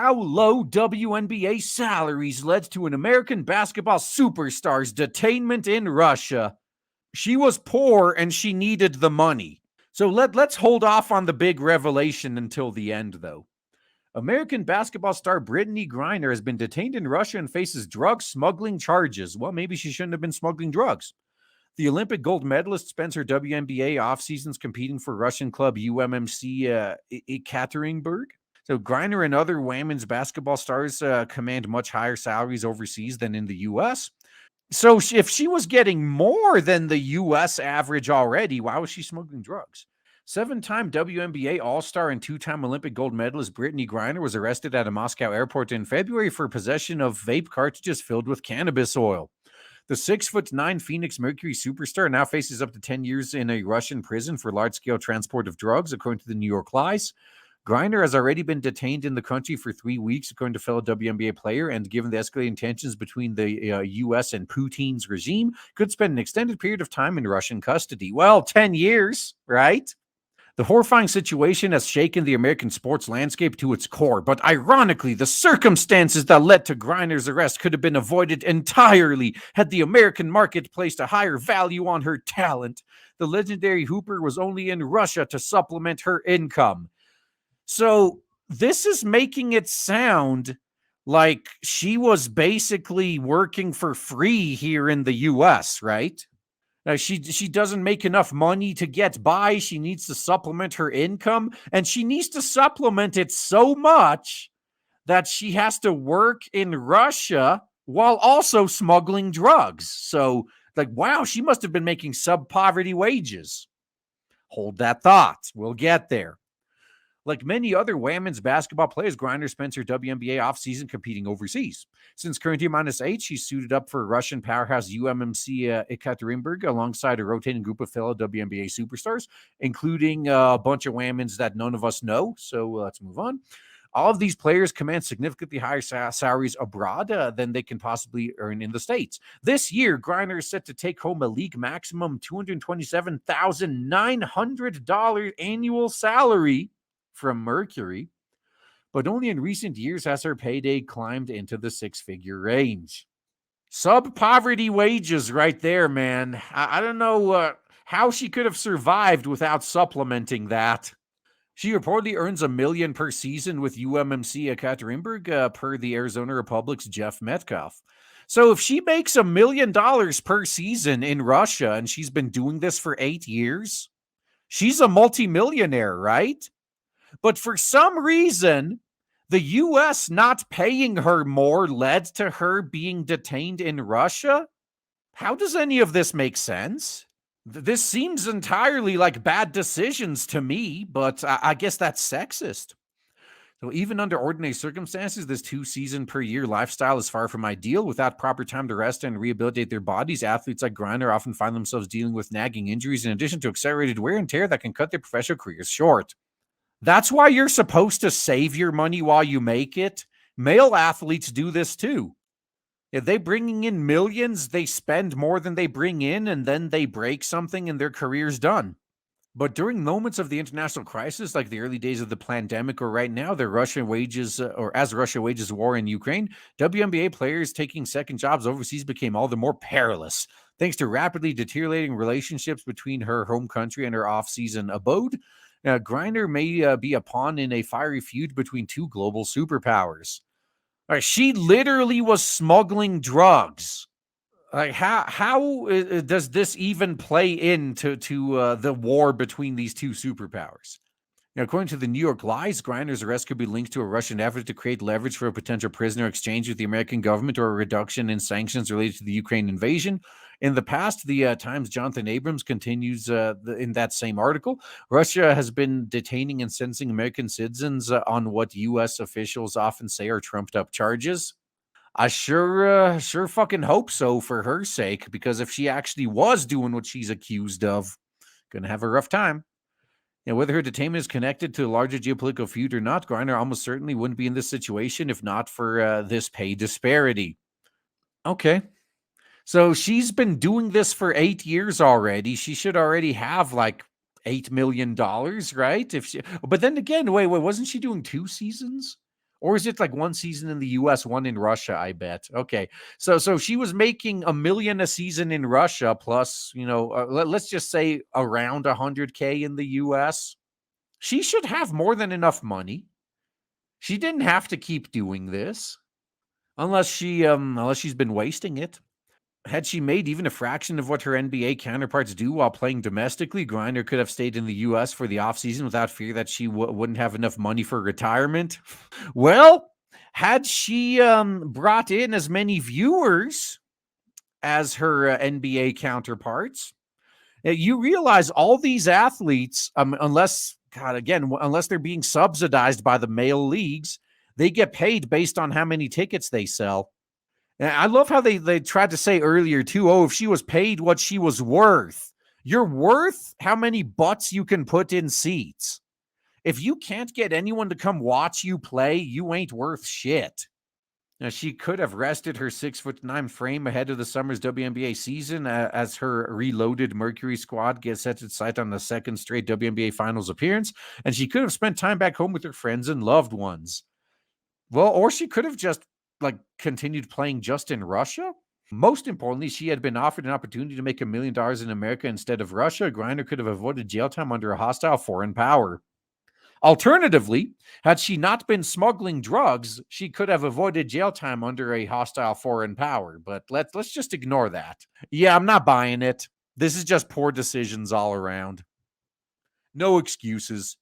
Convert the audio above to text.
how low WNBA salaries led to an American basketball superstar's detainment in Russia. She was poor and she needed the money. So let's hold off on the big revelation until the end, though. American basketball star Brittany Griner has been detained in Russia and faces drug smuggling charges. Well, maybe she shouldn't have been smuggling drugs. The Olympic gold medalist spends her WNBA off seasons competing for Russian club UMMC Ekaterinburg. So Griner and other women's basketball stars command much higher salaries overseas than in the U.S. So if she was getting more than the U.S. average already, why was she smuggling drugs? 7-time WNBA All-Star and 2-time Olympic gold medalist Brittany Griner was arrested at a Moscow airport in February for possession of vape cartridges filled with cannabis oil. The 6'9" Phoenix Mercury superstar now faces up to 10 years in a Russian prison for large-scale transport of drugs, according to the New York Lies. Griner has already been detained in the country for 3 weeks, according to fellow WNBA player, and given the escalating tensions between the U.S. and Putin's regime, could spend an extended period of time in Russian custody. Well, 10 years, right? The horrifying situation has shaken the American sports landscape to its core, but ironically, the circumstances that led to Griner's arrest could have been avoided entirely had the American market placed a higher value on her talent. The legendary hooper was only in Russia to supplement her income. So this is making it sound like she was basically working for free here in the U.S., right? She doesn't make enough money to get by. She needs to supplement her income, and she needs to supplement it so much that she has to work in Russia while also smuggling drugs. So, wow, she must have been making sub-poverty wages. Hold that thought. We'll get there. Like many other women's basketball players, Griner spends her WNBA offseason competing overseas. Since currently -8, she's suited up for Russian powerhouse UMMC Ekaterinburg alongside a rotating group of fellow WNBA superstars, including a bunch of women's that none of us know. So let's move on. All of these players command significantly higher salaries abroad than they can possibly earn in the States. This year, Griner is set to take home a league maximum $227,900 annual salary from Mercury, but only in recent years has her payday climbed into the six-figure range. Sub-poverty wages right there, man. I don't know how she could have survived without supplementing that. She reportedly earns $1 million per season with UMMC Ekaterinburg, per the Arizona Republic's Jeff Metcalf. So if she makes $1 million per season in Russia and she's been doing this for 8 years, she's a multimillionaire, right? But for some reason, the U.S. not paying her more led to her being detained in Russia? How does any of this make sense? This seems entirely like bad decisions to me, but I guess that's sexist. So even under ordinary circumstances, this 2-season-per-year lifestyle is far from ideal. Without proper time to rest and rehabilitate their bodies, athletes like Griner often find themselves dealing with nagging injuries in addition to accelerated wear and tear that can cut their professional careers short. That's why you're supposed to save your money while you make it. Male athletes do this too. If they bringing in millions, they spend more than they bring in, and then they break something and their career's done. But during moments of the international crisis, like the early days of the pandemic or right now, as Russia wages war in Ukraine, WNBA players taking second jobs overseas became all the more perilous. Thanks to rapidly deteriorating relationships between her home country and her off-season abode, Griner may be a pawn in a fiery feud between two global superpowers. She literally was smuggling drugs. How does this even play into the war between these two superpowers? Now, according to the New York Lies, Griner's arrest could be linked to a Russian effort to create leverage for a potential prisoner exchange with the American government or a reduction in sanctions related to the Ukraine invasion. In the past, the Times' Jonathan Abrams continues in that same article. Russia has been detaining and sentencing American citizens on what U.S. officials often say are trumped-up charges. I sure fucking hope so for her sake, because if she actually was doing what she's accused of, gonna have a rough time. Whether her detainment is connected to a larger geopolitical feud or not, Griner almost certainly wouldn't be in this situation if not for this pay disparity. Okay. So she's been doing this for 8 years already. She should already have like $8 million, right? But then again, wait, wasn't she doing 2 seasons? Or is it like one season in the US, one in Russia, I bet. Okay. So she was making $1 million a season in Russia plus, let's just say around 100K in the US. She should have more than enough money. She didn't have to keep doing this unless she's been wasting it. Had she made even a fraction of what her NBA counterparts do while playing domestically, Griner could have stayed in the US for the offseason without fear that she wouldn't have enough money for retirement. Well, had she brought in as many viewers as her NBA counterparts, you realize all these athletes, unless they're being subsidized by the male leagues, they get paid based on how many tickets they sell. And I love how they tried to say earlier too, if she was paid what she was worth. You're worth how many butts you can put in seats. If you can't get anyone to come watch you play, you ain't worth shit. Now, she could have rested her 6'9" frame ahead of the summer's WNBA season as her reloaded Mercury squad gets set its sight on the second straight WNBA Finals appearance, and she could have spent time back home with her friends and loved ones. Well, or she could have just continued playing just in Russia. Most importantly, she had been offered an opportunity to make $1 million in America instead of Russia. Griner could have avoided jail time under a hostile foreign power. Alternatively, had she not been smuggling drugs, she could have avoided jail time under a hostile foreign power. But let's just ignore that. Yeah, I'm not buying it. This is just poor decisions all around. No excuses.